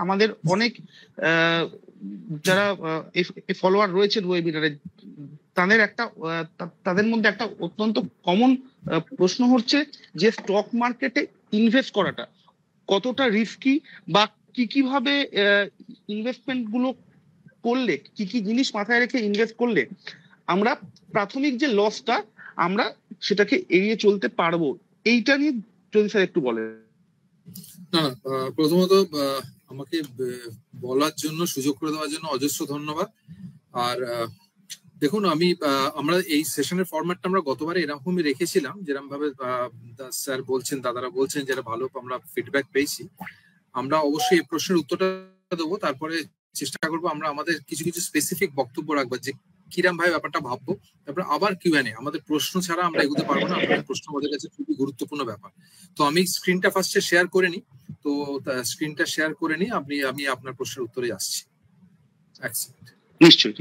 আমাদের অনেক যারা ফলোয়ার রয়েছেন ওয়েবিনারে, তাদের মধ্যে একটা অত্যন্ত কমন প্রশ্ন হচ্ছে যে স্টক মার্কেটে ইনভেস্ট করাটা কতটা রিস্কি, বা কিভাবে ইনভেস্টমেন্ট গুলো করলে, কি জিনিস মাথায় রেখে ইনভেস্ট করলে আমরা প্রাথমিক যে লসটা আমরা সেটাকে এড়িয়ে চলতে পারবো। এইটা নিয়ে যদি স্যার একটু বলেন। না, প্রথমত আমাকে বলার জন্য, সুযোগ করে দেওয়ার জন্য অজস্র ধন্যবাদ। আর দেখুন, আমরা এই সেশনের ফরম্যাটটা আমরা গতবারে এরকমই রেখেছিলাম, যেরকম ভাবে স্যার বলছেন, দাদারা বলছেন, যেটা ভালো আমরা ফিডব্যাক পেয়েছি। আমরা অবশ্যই এই প্রশ্নের উত্তরটা দেবো, তারপরে চেষ্টা করবো আমরা আমাদের কিছু কিছু স্পেসিফিক বক্তব্য রাখবার, যে কিরম ভাবে ব্যাপারটা ভাববো। তারপরে আবার কিউএনএ, আমাদের প্রশ্ন ছাড়া আমরা এগোতে পারবো না, আপনাদের প্রশ্ন আমাদের কাছে খুবই গুরুত্বপূর্ণ ব্যাপার। তো আমি স্ক্রিনটা ফার্স্টে শেয়ার করে নিই, তো স্ক্রিনটা শেয়ার করে নিই, আমি আপনার প্রশ্নের উত্তরে আসছি। নিশ্চয়ই।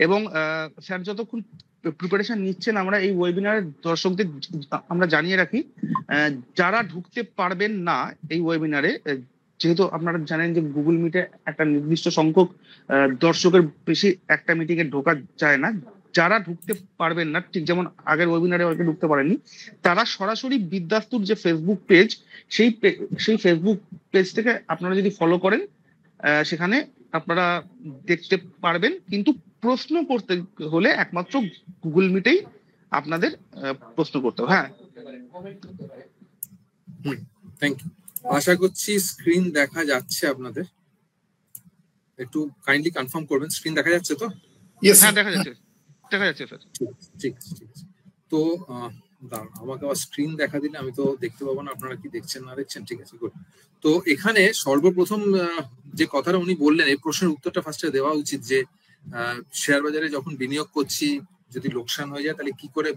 এবং স্যার যতক্ষণ প্রিপারেশন নিচ্ছেন, আমরা এই ওয়েবিনারের দর্শকদের আমরা জানিয়ে রাখি, যারা ঢুকতে পারবেন না এই ওয়েবিনারে, যেহেতু আপনারা জানেন যে গুগল মিটে একটা নির্দিষ্ট সংখ্যক দর্শকের বেশি একটা মিটিং এ ঢোকা যায় না, যারা ঢুকতে পারবেন না, ঠিক যেমন আগের ওয়েবিনারে হয়তো ঢুকতে পারেননি, তারা সরাসরি বিদ্যাস্তুর যে ফেসবুক পেজ, সেই ফেসবুক পেজ থেকে আপনারা যদি ফলো করেন, সেখানে আপনারা দেখতে পারবেন। কিন্তু প্রশ্ন করতে হলে একমাত্র গুগল মিটেই আপনাদের প্রশ্ন করতে হবে। হ্যাঁ, থ্যাংক ইউ। আশা করছি স্ক্রিন দেখা যাচ্ছে আপনাদের, একটু কাইন্ডলি কনফার্ম করবেন। স্ক্রিন দেখা যাচ্ছে তো? হ্যাঁ, দেখা যাচ্ছে স্যার। ঠিক আছে। তো আমাকে আবার স্ক্রিন দেখা দিলে আমি তো দেখতে পাবো না আপনারা কি দেখছেন না দেখছেন। ঠিক আছে, গুড। তো এখানে সর্বপ্রথম যে কথাটা উনি বললেন, এই প্রশ্নের উত্তরটা ফার্স্টে দেওয়া উচিত, যে শেয়ার বাজারে যখন বিনিয়োগ করছি, যদি লোকসান হয়ে যায় তাহলে কি করে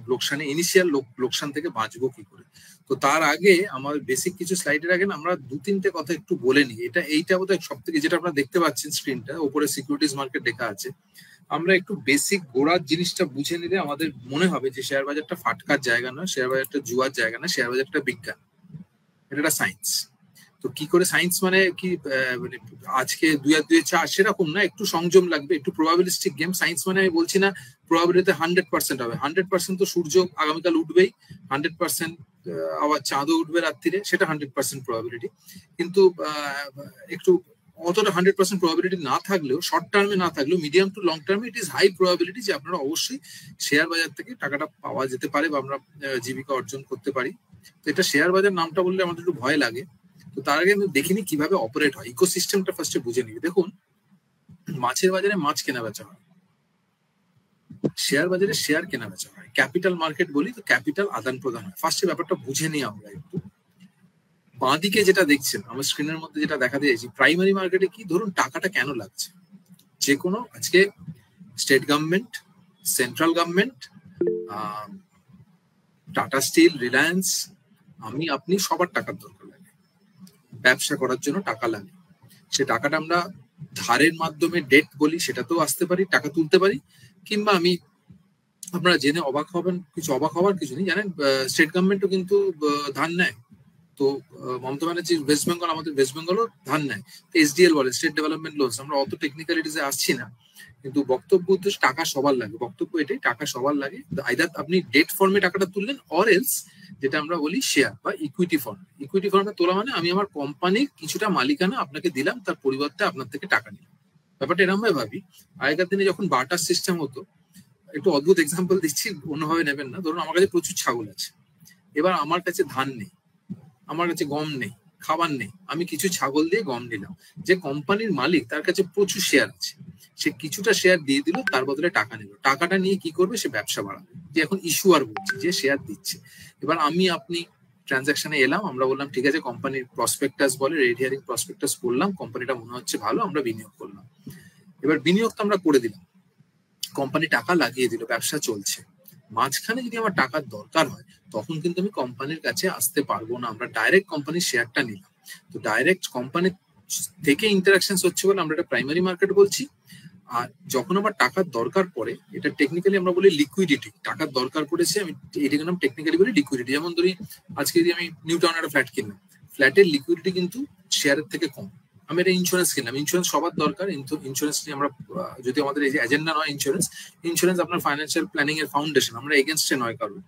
ইনিশিয়াল লোকসান থেকে বাঁচবো কি করে। তো তার আগে আমার বেসিক কিছু স্লাইডের আগে আমরা দু তিনটে কথা একটু বলে নিই। এইটা বোধহয় সব থেকে, যেটা আপনারা দেখতে পাচ্ছেন স্ক্রিনটা উপরে সিকিউরিটিজ মার্কেট লেখা আছে, আমরা একটু বেসিক গোড়ার জিনিসটা বুঝে নিলে আমাদের মনে হবে যে শেয়ার বাজারটা ফাটকার জায়গা নয়, শেয়ার বাজারটা জুয়ার জায়গা না, শেয়ার বাজারটা বিজ্ঞান, এটা একটা সায়েন্স। তো কি করে সায়েন্স মানে কি, মানে আজকে 2 আর 2 4 সেরকম না, একটু সংযম লাগবে, একটু প্রবাবিলিস্টিক গেম। সায়েন্স মানে আমি বলছি না প্রবাবিলিটি 100% হবে, 100% তো সূর্য আগামীকাল উঠবেই, 100% আবার চাঁদও উঠবে রাত্রিরে, সেটা 100% প্রবাবিলিটি। কিন্তু একটু অতটা 100% প্রবাবিলিটি না থাকলেও, শর্ট টার্মে না থাকলেও, মিডিয়াম টু লং টার্মে ইট ইজ হাই প্রবাবিলিটি যে আপনারা অবশ্যই শেয়ার বাজার থেকে টাকাটা পাওয়া যেতে পারে, বা আমরা জীবিকা অর্জন করতে পারি। তো এটা শেয়ার বাজার নামটা বললে আমাদের একটু ভয় লাগে। তো তার আগে আমি দেখিনি কিভাবে অপারেট হয়, ইকোসিস্টেমটা ফার্স্টে বুঝে নিবি। দেখুন, মাছের বাজারে মাছ কেনা বেচা হয়, শেয়ার বাজারে শেয়ার কেনা বেচা হয়, ক্যাপিটাল মার্কেট বলি, তো ক্যাপিটাল আদান প্রদান হয়। ফার্স্টে ব্যাপারটা বুঝে নিই আমরা একটু। বাঁদিকে যেটা দেখছেন আমার স্ক্রিনের মধ্যে, যেটা দেখা দিয়েছি, প্রাইমারি মার্কেটে কি, ধরুন টাকাটা কেন লাগছে, যে কোনো আজকে state government, central government, Tata Steel, Reliance, আপনি সবার টাকার দরকার লাগে, ব্যবসা করার জন্য টাকা লাগে। সে টাকাটা আমরা ধারের মাধ্যমে ডেট বলি, সেটাতেও আসতে পারি, টাকা তুলতে পারি, কিংবা আপনারা জেনে অবাক হবেন, অবাক হওয়ার কিছু নেই, জানেন স্টেট গভর্নমেন্টও কিন্তু ধার নেয়। তো মমতা ব্যানার্জি ওয়েস্ট বেঙ্গল, আমাদের ওয়েস্ট বেঙ্গলও ধার নেয়, এসডিএল বলে, স্টেট ডেভেলপমেন্ট লোনস। আমরা অত টেকনিক্যালিটিসে আসছি না, কিন্তু বক্তব্য উদ্দেশ্য টাকা সবার লাগে, বক্তব্য এটাই, টাকা সবার লাগে। আইদার আপনি ডেট ফর্মে টাকাটা তুললেন, অর এলস যেটা আমরা বলি শেয়ার বা ইকুইটি ফর্মে। ইকুইটি ফর্মে তোলা মানে আমি আমার কোম্পানির কিছুটা মালিকানা আপনাকে দিলাম, তার পরিবর্তে আপনার থেকে টাকা নিলাম। ব্যাপারটা এরকম ভাবে ভাবি। আগেকার দিনে যখন বার্টার সিস্টেম হতো, একটু অদ্ভুত এক্সাম্পল দিচ্ছি, অন্যভাবে নেবেন না। ধরুন আমার কাছে প্রচুর ছাগল আছে, এবার আমার কাছে ধান নেই, আমার কাছে গম নেই, খাবার নেই, আমি কিছু ছাগল দিয়ে গম নিলাম। যে কোম্পানির মালিক তার কাছে প্রচুর শেয়ার আছে, সে কিছুটা শেয়ার দিয়ে দিল, তার বদলে টাকা নিল। টাকাটা নিয়ে কি করবে, সে ব্যবসা বাড়াবে। যে এখন ইস্যুয়ার বলছে, যে শেয়ার দিচ্ছে। এবার আপনি ট্রানজাকশনে এলাম, আমরা বললাম ঠিক আছে, কোম্পানির প্রসপেক্টাস বলে, রেড হিয়ারিং প্রসপেক্টাস পড়লাম, কোম্পানিটা মনে হচ্ছে ভালো, আমরা বিনিয়োগ করলাম। এবার বিনিয়োগ তো আমরা করে দিলাম, কোম্পানি টাকা লাগিয়ে দিল, ব্যবসা চলছে। মাঝখানে যদি আমার টাকার দরকার হয়, তখন কিন্তু আমি কোম্পানির কাছে আসতে পারবো না, আমরা ডাইরেক্ট কোম্পানির শেয়ারটা নিলাম। তো ডাইরেক্ট কোম্পানির থেকে ইন্টারাকশন হচ্ছে বলে আমরা এটা প্রাইমারি মার্কেট বলছি। আর যখন আমার টাকার দরকার পড়ে, এটা টেকনিক্যালি আমরা বলি লিকুইডিটি। টাকার দরকার পড়েছে, আমি এটাকে নাম টেকনিক্যালি বলি লিকুইডিটি। যেমন ধরি আজকে যদি আমি নিউ টাউনে একটা ফ্ল্যাট কিনলাম, ফ্ল্যাটের লিকুইডিটি কিন্তু শেয়ারের থেকে কম, আমি একটা ইন্স্যুরেন্স কিনলাম, ইন্স্যুরেন্স সবার দরকার, কিন্তু ইন্স্যুরেন্স নিয়ে আমরা যদি আমাদের এই যে এজেন্ডা নয় ইন্স্যুরেন্স আপনার ফাইন্যান্সিয়াল প্ল্যানিং এর ফাউন্ডেশন, আমরা এগেনস্টে নয় কারণ,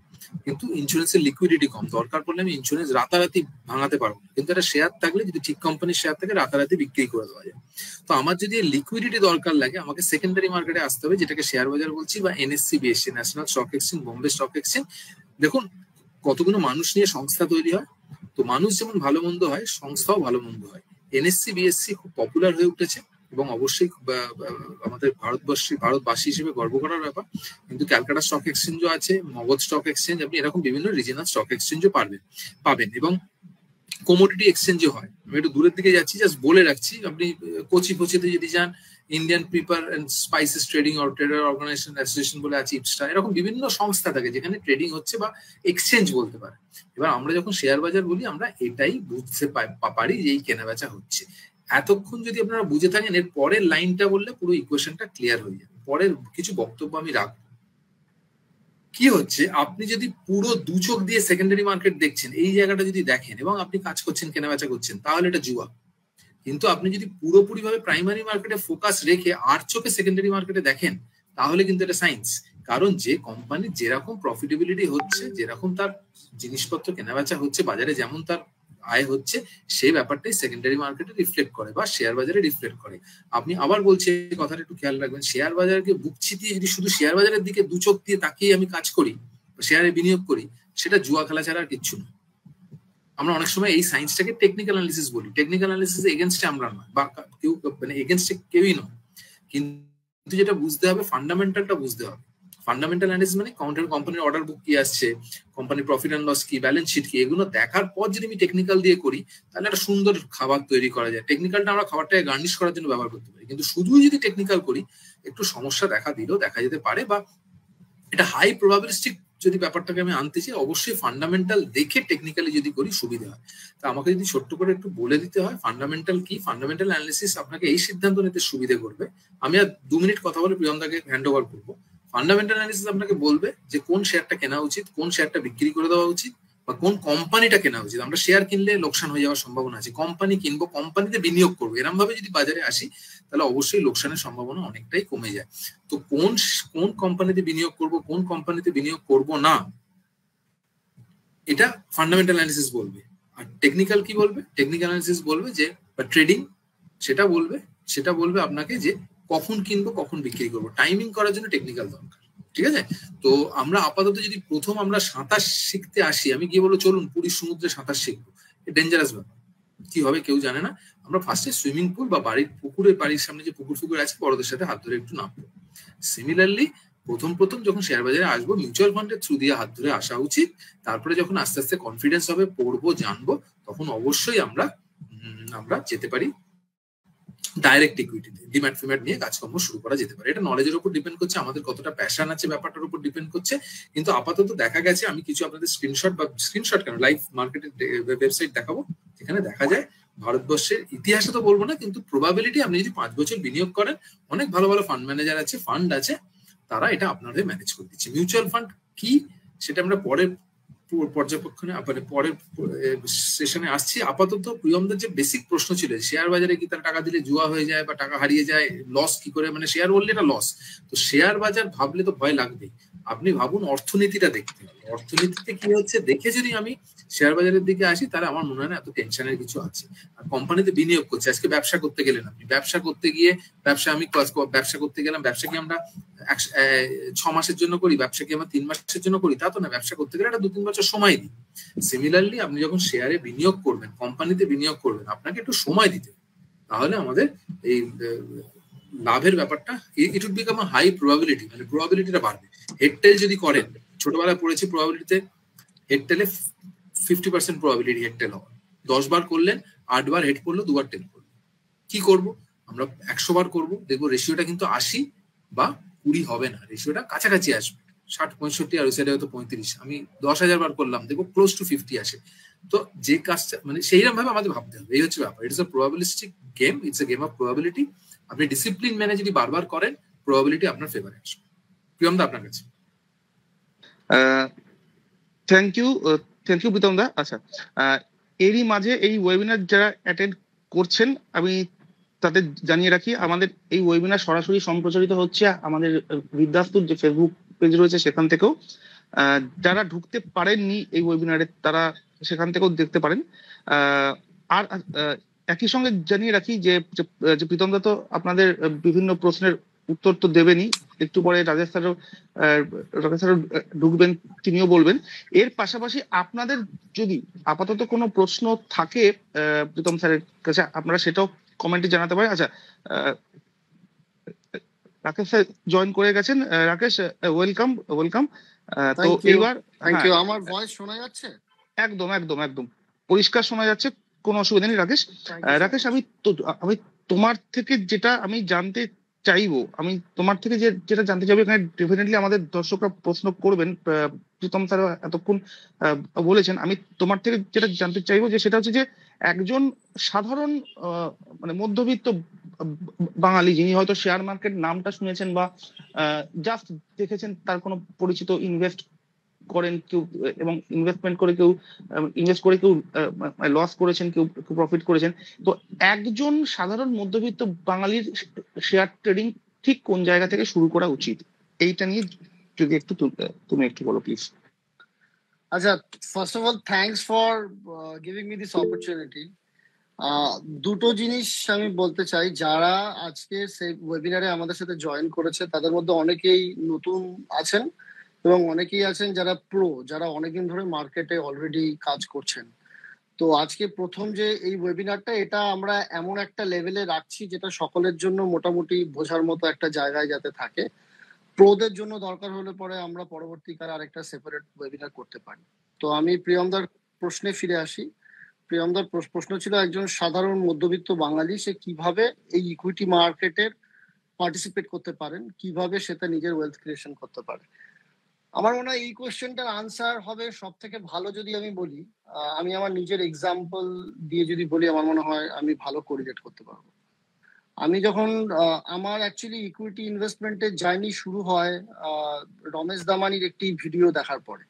কিন্তু ইন্স্যুরেন্সের লিকুইডিটি কম, দরকার পড়লে আমি ইন্স্যুরেন্স রাতারাতি ভাঙাতে পারবো, কিন্তু একটা শেয়ার থাকলে যদি ঠিক কোম্পানির শেয়ার থাকে রাতারাতি বিক্রি করে দেওয়া যায়। তো আমার যদি লিকুইডিটি দরকার লাগে আমাকে সেকেন্ডারি মার্কেটে আসতে হবে, যেটাকে শেয়ার বাজার বলছি, বা NSC BSc, national stock exchange, Bombay stock exchange. দেখুন কতগুলো মানুষ নিয়ে সংস্থা তৈরি হয়, তো মানুষ যেমন ভালো মন্দ হয় সংস্থাও ভালো মন্দ হয়। এনএসসি বিএসসি খুব পপুলার হয়ে উঠেছে এবং অবশ্যই আমাদের ভারতবাসী হিসেবে গর্ব করার ব্যাপার, কিন্তু ক্যালকাটা স্টক এক্সচেঞ্জও আছে, মগধ স্টক এক্সচেঞ্জ, আপনি এরকম বিভিন্ন রিজিনাল স্টক এক্সচেঞ্জও পাবেন এবং কমোডিটি এক্সচেঞ্জও হয়। আমি একটু দূরের দিকে যাচ্ছি, জাস্ট বলে রাখছি, আপনি কোচিতে যদি যান, Indian pepper and spices trading trader organization association বলে আছে, ইপস্টা, এরকম বিভিন্ন সংস্থা থাকে যেখানে ট্রেডিং হচ্ছে বা এক্সচেঞ্জ বলতে পারে। এবার আমরা যখন শেয়ার বাজার বলি আমরা এটাই বুঝতে পারি যে এই কেনাবেচা হচ্ছে। এতক্ষণ যদি আপনারা বুঝে থাকেন, এর পরের লাইনটা বললে পুরো ইকুয়েশনটা ক্লিয়ার হয়ে যাবে। পরের কিছু বক্তব্য আমি রাখবো। কি হচ্ছে, আপনি যদি পুরো দু চোখ দিয়ে সেকেন্ডারি মার্কেট দেখছেন, এই জায়গাটা যদি দেখেন এবং আপনি কাজ করছেন, কেনাবেচা করছেন, তাহলে এটা জুয়া। কিন্তু আপনি যদি পুরোপুরি ভাবে প্রাইমারি মার্কেটে ফোকাস রেখে আর চোখে সেকেন্ডারি মার্কেটে দেখেন, তাহলে কিন্তু এটা সায়েন্স। কারণ যে কোম্পানি যেরকম প্রফিটেবিলিটি হচ্ছে, যেরকম তার জিনিসপত্র কেনাবেচা হচ্ছে, বাজারে যেমন তার আয় হচ্ছে, সেই ব্যাপারটাই সেকেন্ডারি মার্কেটে রিফ্লেক্ট করে বা শেয়ার বাজারে রিফ্লেক্ট করে। আপনি আবার বলছি, কথাটা একটু খেয়াল রাখবেন, শেয়ার বাজারকে বুক চিতিয়ে যদি শুধু শেয়ার বাজারের দিকে দু চোখ দিয়ে তাকিয়ে আমি কাজ করি, শেয়ারে বিনিয়োগ করি, সেটা জুয়া খেলা ছাড়া আর কিচ্ছু না। আমরা অনেক সময় এই সায়েন্সটাকে টেকনিক্যাল অ্যানালিসিস বলি, টেকনিক্যাল অ্যানালিসিস এগেনস্টে আমরা নয়, বা কেউ মানে এগেনস্টে কেউই নয়, কিন্তু যেটা বুঝতে হবে ফান্ডামেন্টালটা বুঝতে হবে। ফান্ডামেন্টাল অ্যানালিসিস মানে কোম্পানির অর্ডার বুক কি আসছে, কোম্পানির প্রফিট এন্ড লস কি, ব্যালেন্স শিট কি, এগুলো দেখার পর যদি আমি টেকনিক্যাল দিয়ে করি, তাহলে একটা সুন্দর খাবার তৈরি করা যায়। টেকনিক্যালটা আমরা খাবারটাকে গার্নিশ করার জন্য ব্যবহার করতে পারি, কিন্তু শুধুই যদি টেকনিক্যাল করি একটু সমস্যা দেখা যেতে পারে, বা এটা হাই প্রবাবিলিস্টিক যদি ব্যাপারটাকে আমি আনতে চাই, অবশ্যই ফান্ডামেন্টাল দেখে টেকনিক্যালি যদি করি সুবিধা হয়। তা আমাকে যদি ছোট্ট করে একটু বলে দিতে হয় ফান্ডামেন্টাল কি, ফান্ডামেন্টাল অ্যানালিসিস আপনাকে এই সিদ্ধান্ত নিতে সুবিধা করবে। আমি আর 2 মিনিট কথা বলে প্রিয়মদাকে হ্যান্ড ওভার করবো। ফান্ডামেন্টাল অ্যানালিসিস আপনাকে বলবে যে কোন শেয়ারটা কেনা উচিত, কোন শেয়ারটা বিক্রি করে দেওয়া উচিত, বা কোন কোম্পানিটা কেনা উচিত। আমরা শেয়ার কিনলে লোকসান হয়ে যাওয়ার সম্ভাবনা আছে, কোম্পানি কিনবো, কোম্পানিতে বিনিয়োগ করবো, এরকম ভাবে যদি বাজারে আসি তাহলে অবশ্যই লোকসানের সম্ভাবনা অনেকটাই কমে যায়। তো কোন কোম্পানিতে বিনিয়োগ করব, কোন কোম্পানিতে বিনিয়োগ করব না, এটা ফান্ডামেন্টাল অ্যানালিসিস বলবে। আর টেকনিক্যাল কি বলবে, টেকনিক্যাল অ্যানালিসিস বলবে যে, বা ট্রেডিং সেটা বলবে আপনাকে যে কখন কিনবো কখন বিক্রি করবো, টাইমিং করার জন্য টেকনিক্যাল দরকার। ঠিক আছে, তো আমরা আপাতত যদি প্রথম আমরা সাঁতার শিখতে আসি, আমি গিয়ে বলবো চলুন পুরীর সমুদ্রে সাঁতার শিখবো, ডেঞ্জারাস ব্যাপার, কি হবে কেউ জানে না। আমরা ফার্স্টে সুইমিং পুল বা বাড়ির সামনে যে পুকুর আছে বড়দের সাথে হাত ধরে একটু নামবো। সিমিলারলি প্রথম যখন শেয়ার বাজারে আসবো, মিউচুয়াল ফান্ডের থ্রু দিয়ে হাত ধরে আসা উচিত। তারপরে যখন আস্তে আস্তে কনফিডেন্স হবে, পড়বো, জানবো, তখন অবশ্যই আমরা যেতে পারি ডাইরেক্ট ইকুইটিতে, ডিম্যাট ফিম্যাট নিয়ে কাজকর্ম শুরু করা যেতে পারে। এটা নলেজের উপর ডিপেন্ড করছে, আমাদের কতটা প্যাশন আছে ব্যাপারটার উপর ডিপেন্ড করছে। কিন্তু আপাতত দেখা গেছে, আমি কিছু আপনাদের স্ক্রিনশট কেন লাইভ মার্কেটের ওয়েবসাইট দেখাবো, যেখানে দেখা যায় ভারতবর্ষের ইতিহাসে তো বলবো না, কিন্তু প্রবাবিলিটি আপনি যদি 5 বছর বিনিয়োগ করেন, অনেক ভালো ভালো ফান্ড ম্যানেজার আছে, ফান্ড আছে, তারা এটা আপনাদের ম্যানেজ করে দিচ্ছে। মিউচুয়াল ফান্ড কি সেটা আমরা পরের পর্যবেক্ষণে পরের সেশনে আসছি। আপাতত প্রিয়মদের যে বেসিক প্রশ্ন ছিল, শেয়ার বাজারে কি তার টাকা দিলে জুয়া হয়ে যায় বা টাকা হারিয়ে যায়, লস কি করে, মানে শেয়ার বললে এটা লস। তো শেয়ার বাজার ভাবলে তো ভয় লাগবেই, আপনি ভাবুন অর্থনীতিটা দেখতে হবে, অর্থনীতিতে কি হচ্ছে দেখে যদি আমি শেয়ার বাজারের দিকে আসি, তাহলে আমার মনে হয় না এত টেনশনের কিছু আছে। আর কোম্পানিতে বিনিয়োগ করছে, আজকে ব্যবসা করতে গেলেন আপনি, ব্যবসা করতে গেলাম, ব্যবসা কি আমরা 6 মাসের জন্য করি, ব্যবসা কি আমরা 3 মাসের জন্য করি, তা তো না। ব্যবসা করতে গেলে একটা 2-3 বছর সময় দিই। সিমিলারলি আপনি যখন শেয়ারে বিনিয়োগ করবেন, কোম্পানিতে বিনিয়োগ করবেন, আপনাকে একটু সময় দিতে, তাহলে আমাদের এই লাভের ব্যাপারটা it would become high probability, মানে প্রবাবিলিটিটা বাড়বে। হেডটেল যদি করেন, ছোটবেলায় পড়েছি প্রবাবিলিটিতে, হেডটেলে 50% প্রবাবিলিটি হেডটেল হওয়ার। 10 বার করলেন, 8 বার হেড করলো, 2 বার টেল করলো। কি করব আমরা, 100 বার করবো, দেখবো রেশিওটা কিন্তু 80 বা 20 হবে না, রেশিওটা কাছাকাছি আসবে, 60-65, আর ওই সাইডে হয়তো 35। আমি 10,000 বার করলাম, দেখবো ক্লোজ টু 50 আসে। তো যে কাজটা মানে সেইরকম ভাবে আমাদের ভাবতে হবে, এই হচ্ছে ব্যাপার। It's a probabilistic game, it's a game of probability. আপনি ডিসিপ্লিন মেনে যদি বারবার করেন, প্রবাবিলিটি আপনার ফেভারে আসবে। প্রিয়মদা আপনার কাছে। থ্যাংক ইউ প্রীতম দা। আচ্ছা, এরই মাঝে এই ওয়েবিনার যারা অ্যাটেন্ড করছেন, আমি তাদের জানিয়ে রাখি আমাদের এই ওয়েবিনার সরাসরি সম্প্রচারিত হচ্ছে আমাদের বিদ্যাস্তুর যে ফেসবুক পেজ রয়েছে সেখান থেকেও। যারা ঢুকতে পারেননি এই ওয়েবিনারে তারা সেখান থেকেও দেখতে পারেন। আর একই সঙ্গে জানিয়ে রাখি যে প্রীতম দা তো আপনাদের বিভিন্ন প্রশ্নের উত্তর তো দেবেনই, একটু পরে রাজেশ স্যারও ঢুকবেন, তিনিও বলবেন। এর পাশাপাশি আপনাদের যদি আপাতত কোনো প্রশ্ন থাকে প্রীতম স্যারের কাছে, আপনারা সেটাও কমেন্টে জানাতে পারেন। আচ্ছা, রাকেশ স্যার জয়েন করে গেছেন। Rakesh, welcome welcome. তো এইবার আমার ভয়েস শোনা যাচ্ছে? একদম একদম একদম পরিষ্কার শোনা যাচ্ছে, কোনো অসুবিধা নেই। রাকেশ, আমি তোমার থেকে যেটা আমি জানতে চাইবো, আমি তোমার থেকে যেটা জানতে চাইবো, এখানে ডেফিনেটলি আমাদের দর্শকরা প্রশ্ন করবেন, প্রীতম স্যার এতক্ষণ বলেছেন। আমি তোমার থেকে যেটা জানতে চাইবো যে সেটা হচ্ছে যে একজন সাধারণ মানে মধ্যবিত্ত বাঙালি যিনি হয়তো শেয়ার মার্কেট নামটা শুনেছেন বা জাস্ট দেখেছেন তার কোনো পরিচিত ইনভেস্ট করেন কেউ, এবং ইনভেস্টমেন্ট করে কেউ ইনভেস্ট করে কেউ লস করেছেন, কেউ প্রফিট করেছেন। তো একজন সাধারণ মধ্যবিত্ত বাঙালির শেয়ার ট্রেডিং ঠিক কোন জায়গা থেকে শুরু করা উচিত, এইটা নিয়ে যদি একটু তুমি একটু বলো প্লিজ। আচ্ছা, first of all thanks for giving me this opportunity. দুটো জিনিস আমি বলতে চাই। যারা আজকে সেই ওয়েবিনারে আমাদের সাথে জয়েন করেছে তাদের মধ্যে অনেকেই নতুন আছেন এবং অনেকেই আছেন যারা প্রো, যারা অনেকদিন ধরে মার্কেটে অলরেডি কাজ করছেন। তো আজকে প্রথম যে এই ওয়েবিনারটা, এটা আমরা এমন একটা লেভেলে রাখছি যেটা সকলের জন্য মোটামুটি বোঝার মতো একটা জায়গায় যাতে থাকে। প্রোদের জন্য দরকার হলে পরে আমরা পরবর্তীকালে আরেকটা সেপারেট ওয়েবিনার করতে পারি। তো আমি প্রিয়মদার প্রশ্নে ফিরে আসি। প্রিয়মদার প্রশ্ন ছিল একজন সাধারণ মধ্যবিত্ত বাঙালি সে কিভাবে এই ইকুইটি মার্কেটের পার্টিসিপেট করতে পারেন, কিভাবে সেটা নিজের ওয়েলথ ক্রিয়েশন করতে পারে। আমার মনে হয় এই কোয়েশ্চেনটার আনসার হবে সব থেকে ভালো যদি আমি বলি, আমি আমার নিজের এক্সাম্পল দিয়ে যদি বলি, আমার মনে হয় আমি ভালো কোরিলেট করতে পারবো। আমি যখন আমার অ্যাকচুয়ালি ইকুইটি ইনভেস্টমেন্টের জার্নি শুরু হয় রমেশ দামানির একটি ভিডিও দেখার পরে।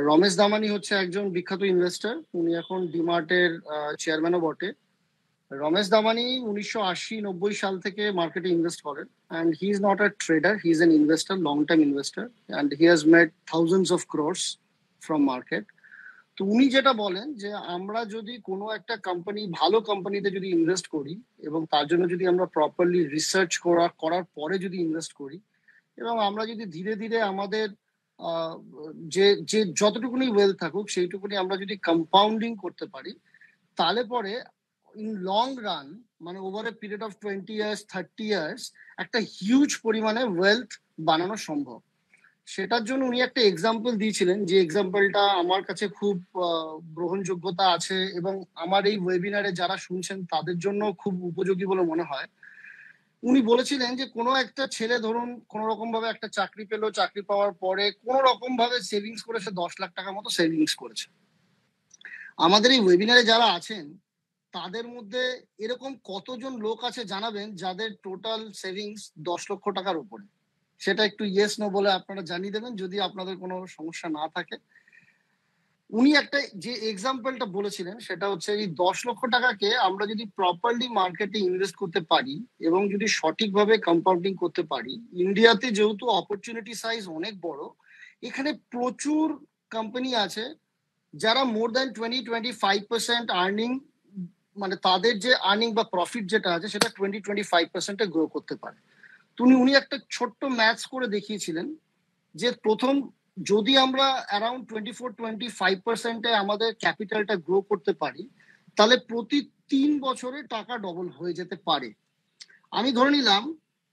রমেশ দামানি হচ্ছে একজন বিখ্যাত ইনভেস্টর, উনি এখন ডিমার্টের চেয়ারম্যানও বটে। রমেশ দামানি 1980-90 সাল থেকে মার্কেটে ইনভেস্ট করেন, and he is not a trader, he is an investor, long term investor, and he has made thousands of crores from market. তো উনি যেটা বলেন যে আমরা যদি কোনো একটা কোম্পানি, ভালো কোম্পানিতে যদি ইনভেস্ট করি এবং তার জন্য যদি আমরা প্রপারলি রিসার্চ করার পরে যদি ইনভেস্ট করি এবং আমরা যদি ধীরে ধীরে আমাদের যে যে যতটুকুনি ওয়েলথ থাকুক সেইটুকুনি আমরা যদি কম্পাউন্ডিং করতে পারি, তাহলে পরে ইন লং রান, মানে over a period of 20 years 30 years একটা হিউজ পরিমাণে ওয়েলথ বানানো সম্ভব। সেটার জন্য উনি একটা এক্সাম্পল দিয়েছিলেন, যে এক্সাম্পলটা আমার কাছে খুব গ্রহণযোগ্যতা আছে এবং আমার এই ওয়েবিনারে যারা শুনছেন তাদের জন্য খুব উপযোগী বলে মনে হয়। উনি বলেছিলেন যে কোনো একটা ছেলে ধরুন কোনো রকম ভাবে একটা চাকরি পেলো, চাকরি পাওয়ার পরে কোনো রকম ভাবে সেভিংস করে সে 10 লাখ টাকার মতো সেভিংস করেছে। আমাদের এই ওয়েবিনারে যারা আছেন তাদের মধ্যে এরকম কতজন লোক আছে জানাবেন যাদের টোটাল সেভিংস 10 লক্ষ টাকার উপরে? সেটা একটু ইয়েস নো বলে আপনারা জানিয়ে দেবেন যদি আপনাদের কোনো সমস্যা না থাকে। উনি একটা যে এক্সাম্পলটা বলেছিলেন সেটা হচ্ছে এই 10 লক্ষ টাকাকে আমরা যদি প্রপারলি মার্কেটে ইনভেস্ট করতে পারি এবং যদি সঠিকভাবে কম্পাউন্ডিং করতে পারি, ইন্ডিয়াতে যেহেতু অপরচুনিটি সাইজ অনেক বড়, এখানে প্রচুর কোম্পানি আছে যারা মোর দ্যান 20-25% আর্নিং, মানে তাদের যে আর্নিং বা প্রফিট যেটা আছে সেটা 20-25% গ্রো করতে পারে। তো উনি একটা ছোট্ট ম্যাথস করে দেখিয়েছিলেন যে প্রথম যদি আমরা অ্যারাউন্ড 24-25% আমাদের ক্যাপিটালটা গ্রো করতে পারি, তাহলে প্রতি 3 বছরে টাকা ডবল হয়ে যেতে পারে। আমি ধরে নিলাম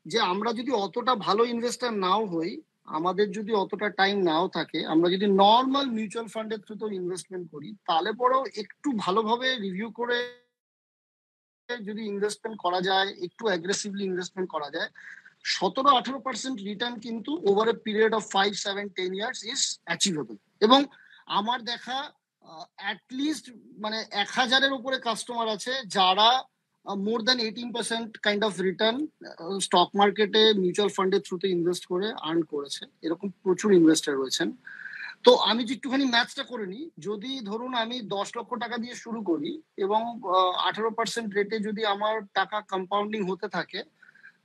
যে আমরা যদি অতটা ভালো ইনভেস্টার নাও হই, আমাদের যদি অতটা টাইম নাও থাকে, আমরা যদি নর্মাল মিউচুয়াল ফান্ডের থ্রুতে ইনভেস্টমেন্ট করি, তাহলে পরেও একটু ভালোভাবে রিভিউ করে যদি ইনভেস্টমেন্ট করা যায়, একটু অ্যাগ্রেসিভলি ইনভেস্টমেন্ট করা যায়, 17-18% রিটার্ন কিন্তু over a period of 5-7-10 years is achievable. এবং আমার দেখা অ্যাটলিস্ট মানে 1000-এর উপরে কাস্টমার আছে যারা more than 18% kind of return stock মার্কেটে মিউচুয়াল ফান্ডের থ্রুতে ইনভেস্ট করে আর্ন করেছে। এরকম প্রচুর ইনভেস্টার রয়েছেন। তো আমি যে একটুখানি ম্যাথসটা করে নিই, যদি ধরুন আমি 10 লক্ষ টাকা দিয়ে শুরু করি এবং 18% রেটে যদি আমার টাকা কম্পাউন্ডিং হতে থাকে,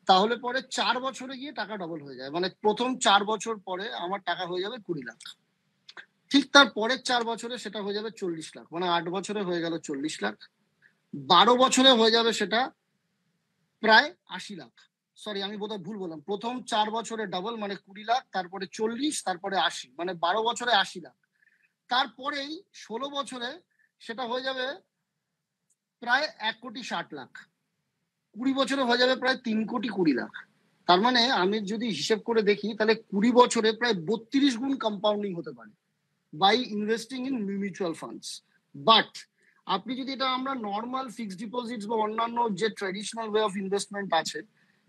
তাহলে পরে 4 বছরে গিয়ে টাকা ডবল হয়ে যায়। মানে প্রথম 4 বছর পরে আমার টাকা হয়ে যাবে 20 লাখ। ঠিক তার পরের 4 বছরে সেটা হয়ে যাবে 40 লাখ, মানে 8 বছরে হয়ে গেল 40 লাখ। 12 বছরে হয়ে যাবে সেটা প্রায় 80 লাখ। সরি, আমি বোধহয় ভুল বললাম, প্রথম 4 বছরে ডাবল মানে 20 লাখ, তারপরে 40, তারপরে 80, মানে 12 বছরে 80 লাখ। তারপরেই 16 বছরে সেটা হয়ে যাবে প্রায় 1,60,00,000। 20 বছরে হয়ে যাবে প্রায় 3,20,00,000। তার মানে আমি যদি হিসেব করে দেখি, তাহলে 20 বছরে প্রায় 32 গুণ কম্পাউন্ডিং হতে পারে by investing in mutual funds. But আপনি যদি এটা আমরা নর্মাল ফিক্সড ডিপোজিটস বা অন্যান্য যে ট্র্যাডিশনাল ওয়ে অফ ইনভেস্টমেন্ট আছে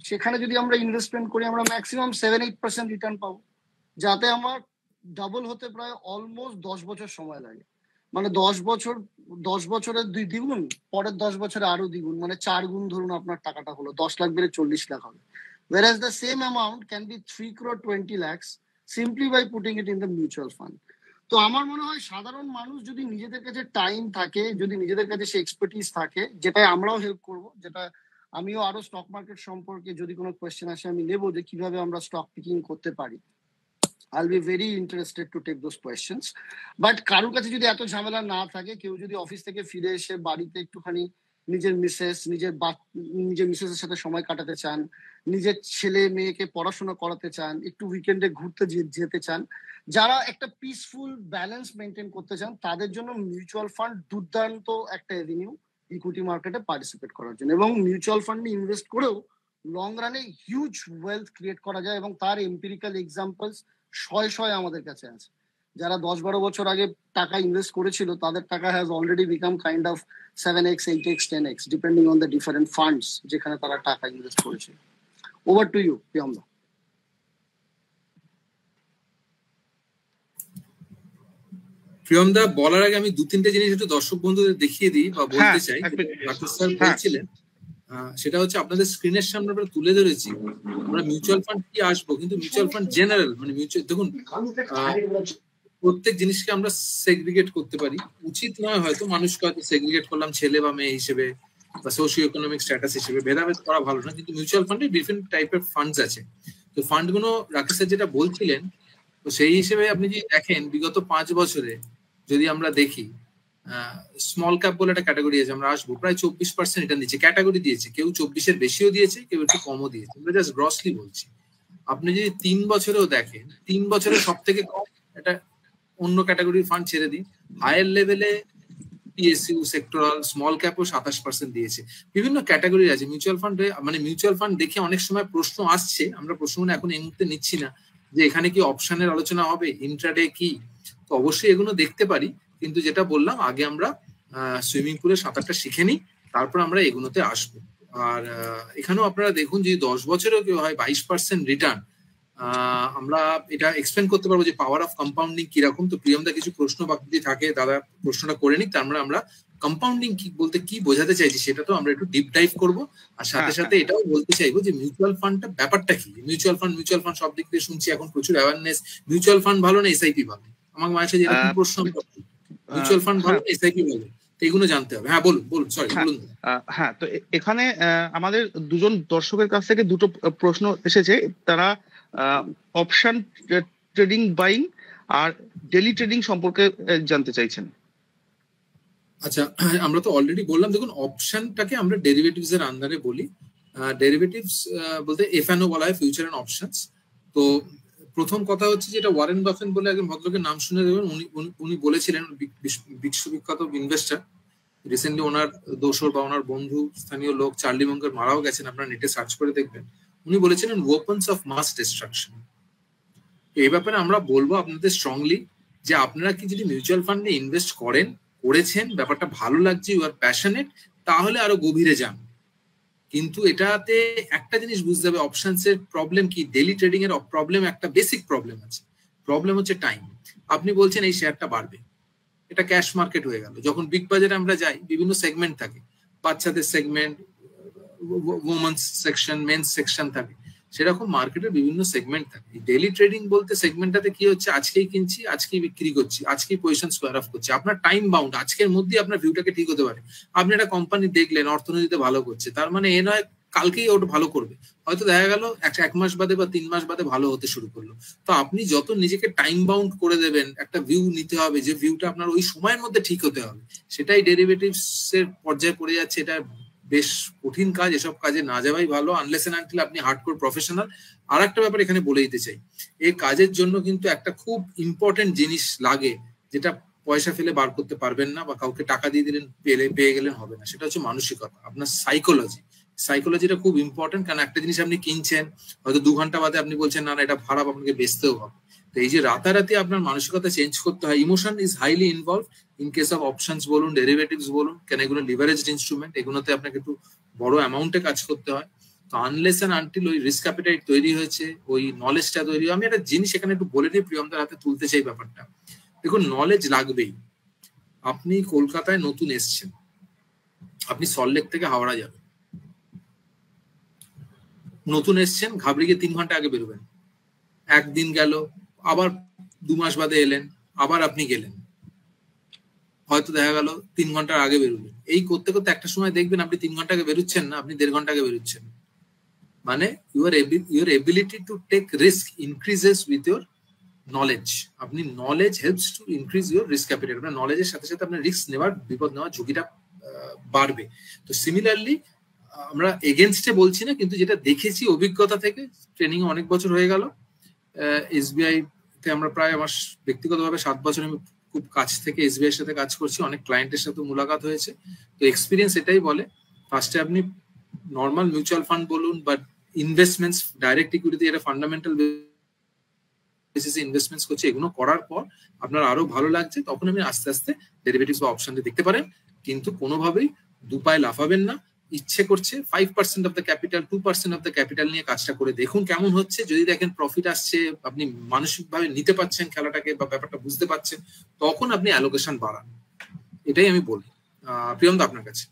সেখানে যদি আমরা ইনভেস্টমেন্ট করি, আমরা ম্যাক্সিমাম 7-8% রিটার্ন পাবো, যাতে আমার ডাবল হতে প্রায় অলমোস্ট 10 বছর সময় লাগে। মানে 10 বছরের 2 দ্বিগুণ, পরের 10 বছরে আরো দ্বিগুণ, মানে 4 গুণ ধরুন আপনার টাকাটা হলো, 10 লাখ বেড়ে 40 লাখ হবে। Whereas the same amount can be 3,20,00,000 simply by putting it in the mutual fund. তো আমার মনে হয় সাধারণ মানুষ যদি নিজেদের কাছে টাইম থাকে, যদি নিজেদের কাছে সে এক্সপার্টিস থাকে, যেটা আমরাও হেল্প করব, যেটা আমিও আরো স্টক মার্কেট সম্পর্কে যদি কোনো কোয়েশ্চেন আসে আমি নেবো যে কিভাবে আমরা স্টক পিকিং করতে পারি। I'll be very interested to take those questions. But কারোর কাছে যদি এত ঝামেলা না থাকে, কেউ যদি অফিস থেকে ফিরে এসে বাড়িতে একটুখানি নিজের মিসেসের সাথে সময় কাটাতে চান, নিজের ছেলে মেয়েকে পড়াশোনা করাতে চান, একটু উইকেন্ডে ঘুরতে যেতে চান, যারা একটা পিসফুল ব্যালেন্স মেনটেন করতে চান, তাদের জন্য মিউচুয়াল ফান্ড দুর্দান্ত একটা এভিনিউ ইকুইটি মার্কেটে পার্টিসিপেট করার জন্য। এবং মিউচুয়াল ফান্ডে ইনভেস্ট করেও লং রানে হিউজ ওয়েলথ ক্রিয়েট করা যায়, এবং তার এম্পিরিক্যাল এক্সাম্পলস শয়ে আমাদের কাছে আছে। যারা 10-12 বছর আগে টাকা ইনভেস্ট করেছিল, তাদের টাকা has already become kind of 7x, 8x, 10x depending on the different funds যেখানে তারা টাকা ইনভেস্ট করেছিল। Over to you, Priyamda. Priyamda, বলার আগে আমি 2-3টে জিনিস একটু দর্শক বন্ধুদের দেখিয়ে দিই বা বলতে চাই। ডাক্তার স্যার বলছিলেন, সেটা হচ্ছে আপনাদের স্ক্রিনের সামনে আমরা তুলে ধরেছি আমরা মিউচুয়াল ফান্ড কি আসবো, কিন্তু মিউচুয়াল ফান্ড জেনারেল, মানে মিউচুয়াল, দেখুন প্রত্যেক জিনিসকে আমরা সেগ্রিগেট করতে পারি, উচিত নয় হয়তো মানুষকে হয়তো সেগ্রিগেট করলাম ছেলে বা মেয়ে হিসেবে বা সোশিও ইকোনমিক স্ট্যাটাস হিসেবে, ভেদাভেদ করা ভালো না। কিন্তু মিউচুয়াল ফান্ডে ডিফারেন্ট টাইপের ফান্ডস আছে। তো ফান্ডগুলো রাকেশ স্যার যেটা বলছিলেন, তো সেই হিসেবে আপনি যদি দেখেন বিগত 5 বছরে যদি আমরা দেখি, স্মল ক্যাপ বলে একটা ক্যাটাগরি আছে, আমরা আসবো, প্রায় 24% রিটার্ন দিচ্ছে, ক্যাটাগরি দিয়েছে, কেউ 24-এর বেশিও দিয়েছে, কেউ একটু কমও দিয়েছে, আমরা জাস্ট গ্রসলি বলছি। আপনি যদি 3 বছরেও দেখেন, 3 বছরে সব থেকে কম, এটা অন্য ক্যাটাগরির ফান্ড ছেড়ে দিন, হায়ার লেভেলে পিএসইউ, সেক্টরাল, স্মল ক্যাপও 27% দিয়েছে। বিভিন্ন ক্যাটাগরি আছে মিউচুয়াল ফান্ডে। মানে মিউচুয়াল ফান্ড দেখে অনেক সময় প্রশ্ন আসছে, আমরা প্রশ্নগুলো এখন এই মুহূর্তে নিচ্ছি না, যে এখানে কি অপশনের আলোচনা হবে, ইন্ট্রাডে কি, তো অবশ্যই এগুলো দেখতে পারি। কিন্তু যেটা বললাম, আগে আমরা সুইমিং পুলে সাঁতারটা শিখে নিই, তারপর আমরা এগুলোতে আসবো। আর এখানেও আপনারা দেখুন, যদি 10 বছরেও কেউ হয় 22% রিটার্ন, আমরা এটা এক্সপ্লেন করতে পারবো যে পাওয়ার অফ কম্পাউন্ডিং কিরকম। তো প্রিয়মদা কিছু প্রশ্ন বাকি থাকে, দাদা প্রশ্নটা করে নিক, তার মানে আমরা কম্পাউন্ডিং কি বলতে কি বোঝাতে চাইছি সেটা তো আমরা একটু ডিপ ডাইভ করবো। আর সাথে সাথে এটাও বলতে চাইবো যে মিউচুয়াল ফান্ডটা ব্যাপারটা কি। মিউচুয়াল ফান্ড সব দিক থেকে শুনছি এখন প্রচুর অ্যাওয়ারনেস, মিউচুয়াল ফান্ড ভালো না এসআইপি ভালো? আমার মায়ের সাথে এরকম প্রশ্ন, মিউচুয়াল ফান্ড ভালো না এসআইপি ভালো, তো এগুলো জানতে হবে। হ্যাঁ বলুন সরি বলুন। হ্যাঁ, তো এখানে আমাদের দুজন দর্শকের কাছ থেকে দুটো প্রশ্ন এসেছে। তারা অপশন ট্রেডিং বাইং আর ডেলি ট্রেডিং সম্পর্কে জানতে চাইছেন। আচ্ছা, আমরা তো অলরেডি বললাম, দেখুন অপশনটাকে আমরা ডেরিভেটিভস এর আন্ডারে বলি। ডেরিভেটিভস বলতে এফএনও বলা হয়, ফিউচার এন্ড অপশনস। তো প্রথম কথা হচ্ছে যেটা ওয়ারেন বাফেট বলে একজন ভদ্রলোকের নাম শুনে দেবেন, উনি বলেছিলেন, বিশ্ববিখ্যাত ইনভেস্টার, রিসেন্টলি ওনার দোসর বা ওনার বন্ধু স্থানীয় লোক চার্লি মঙ্গার মারাও গেছেন, আপনারা নেটে সার্চ করে দেখবেন। উনি বলেছিলেন ওয়েপন্স অফ মাস ডিস্ট্রাকশন। এই ব্যাপারে আমরা বলবো আপনাদের স্ট্রংলি যে আপনারা কি যদি মিউচুয়াল ফান্ডে ইনভেস্ট করেছেন, ব্যাপারটা ভালো লাগছে, ইউ আর প্যাশনেট, তাহলে আরো গভীরে যান। কিন্তু এটাতে একটা জিনিস বুঝতে হবে, অপশনস এর প্রবলেম কি, ডেলি ট্রেডিং এর প্রবলেম, একটা বেসিক প্রবলেম আছে। প্রবলেম হচ্ছে টাইম। আপনি বলছেন এই শেয়ারটা বাড়বে, এটা ক্যাশ মার্কেট হয়ে গেল। যখন বিগ বাজারে আমরা যাই, বিভিন্ন সেগমেন্ট থাকে, বাচ্চাদের segment, women's section, men's section থাকে। সেরকম মার্কেটের বিভিন্ন সেগমেন্ট থাকে। ডেইলি ট্রেডিং বলতে সেগমেন্টটাতে কি হচ্ছে, আজকেই কিনছি, আজকেই বিক্রি করছি, আজকেই পজিশন স্কোয়ার অফ করছি। আপনার টাইম বাউন্ড, আজকের মধ্যে আপনার ভিউটাকে ঠিক হতে পারে। আপনি একটা কোম্পানি দেখলেন অর্থনীতিতে ভালো করছে, তার মানে এ নয় কালকেই ওটা ভালো করবে, হয়তো দেখা গেল এক মাস বাদে বা 3 মাস বাদে ভালো হতে শুরু করলো। তো আপনি যত নিজেকে টাইম বাউন্ড করে দেবেন, একটা ভিউ নিতে হবে যে ভিউটা আপনার ওই সময়ের মধ্যে ঠিক হতে হবে, সেটাই ডেরিভেটিভস এর পর্যায়ে পড়ে যাচ্ছে। এটা বেশ কঠিন কাজ, এসব কাজে না যাওয়াই ভালো আনলেস এন্ড আনটিল আপনি হার্ডকোর প্রফেশনাল। আর একটা ব্যাপার এখানে বলে দিতে চাই, এই কাজের জন্য কিন্তু একটা খুব ইম্পর্টেন্ট জিনিস লাগে, যেটা পয়সা ফেলে বার করতে পারবেন না বা কাউকে টাকা দিয়ে দিলেন পেয়ে গেলেন হবে না, সেটা হচ্ছে মানসিকতা, আপনার সাইকোলজি। সাইকোলজিটা খুব ইম্পর্টেন্ট, কারণ একটা জিনিস আপনি কিনছেন, হয়তো 2 ঘন্টা বাদে আপনি বলছেন না এটা খারাপ, আপনাকে বেচতেও হবে। তো এই যে রাতারাতি আপনার মানসিকতা চেঞ্জ করতে হয়, emotion is highly involve in case of options বলুন, ডেরিভেটিভস বলুন, কেন এগুলো লিভারেজড ইনস্ট্রুমেন্ট, এগুলোতে আপনাকে একটু বড় অ্যামাউন্টে কাজ করতে হয়। তো আনলেস এন্ড আনটিল ওই রিস্ক অ্যাপিটাইট তৈরি হয়েছে, ওই নলেজটা তৈরি, আমি একটা জিনিস এখানে একটু বলে দিই, প্রিয়মদার হাতে তুলতে চাই ব্যাপারটা। দেখুন, নলেজ লাগবেই। আপনি কলকাতায় নতুন এসছেন, আপনি সল্টলেক থেকে হাওড়া যাবেন, নতুন এসছেন, ঘাবড়ে গিয়ে 3 ঘন্টা আগে বেরোবেন, একদিন গেল, আবার 2 মাস বাদে এলেন, আবার আপনি গেলেন, হয়তো দেখা গেল 3 ঘন্টার আগে বেরোবেন। এই করতে করতে একটা সময় দেখবেন আপনি 3 ঘন্টা আগে বেরোচ্ছেন না, আপনি 1.5 ঘন্টা আগে বেরোচ্ছেন। মানে your ability to take risk increases with your knowledge. আপনি knowledge helps to increase your risk appetite. আপনার নলেজের সাথে সাথে আপনার রিস্ক নেওয়ার, বিপদ নেওয়ার ঝুঁকিটা বাড়বে। তো সিমিলারলি আমরা এগেনস্টে বলছি না, কিন্তু যেটা দেখেছি অভিজ্ঞতা থেকে, ট্রেনিং অনেক বছর হয়ে গেল, এসবিআই তে আমরা প্রায়, আমার ব্যক্তিগতভাবে 7 বছর আমি খুব কাছ থেকে এসবিআই এর সাথে কাজ করছি, অনেক ক্লায়েন্টের সাথে মুলাকাত হয়েছে। তো এক্সপিরিয়েন্স এটাই বলে, ফার্স্টে আপনি নর্মাল মিউচুয়াল ফান্ড বলুন বা ইনভেস্টমেন্টস, ডাইরেক্ট ইকুইটিতে এটা ফান্ডামেন্টাল বেসিসে ইনভেস্টমেন্টস করছে, এগুলো করার পর আপনার আরো ভালো লাগছে, তখন আপনি আস্তে আস্তে ডেরিভেটিভস বা অপশনটা দেখতে পারেন। কিন্তু কোনোভাবেই দুপায়ে লাফাবেন না। ইচ্ছে করছে 5% of the capital, 2% of the capital নিয়ে কাজটা করে দেখুন কেমন হচ্ছে। যদি দেখেন প্রফিট আসছে, আপনি মানসিকভাবে নিতে পারছেন খেলাটাকে বা ব্যাপারটা বুঝতে পারছেন, তখন আপনি অ্যালোকেশন বাড়ান। এটাই আমি বলি। প্রিয়মদা, আপনার কাছে।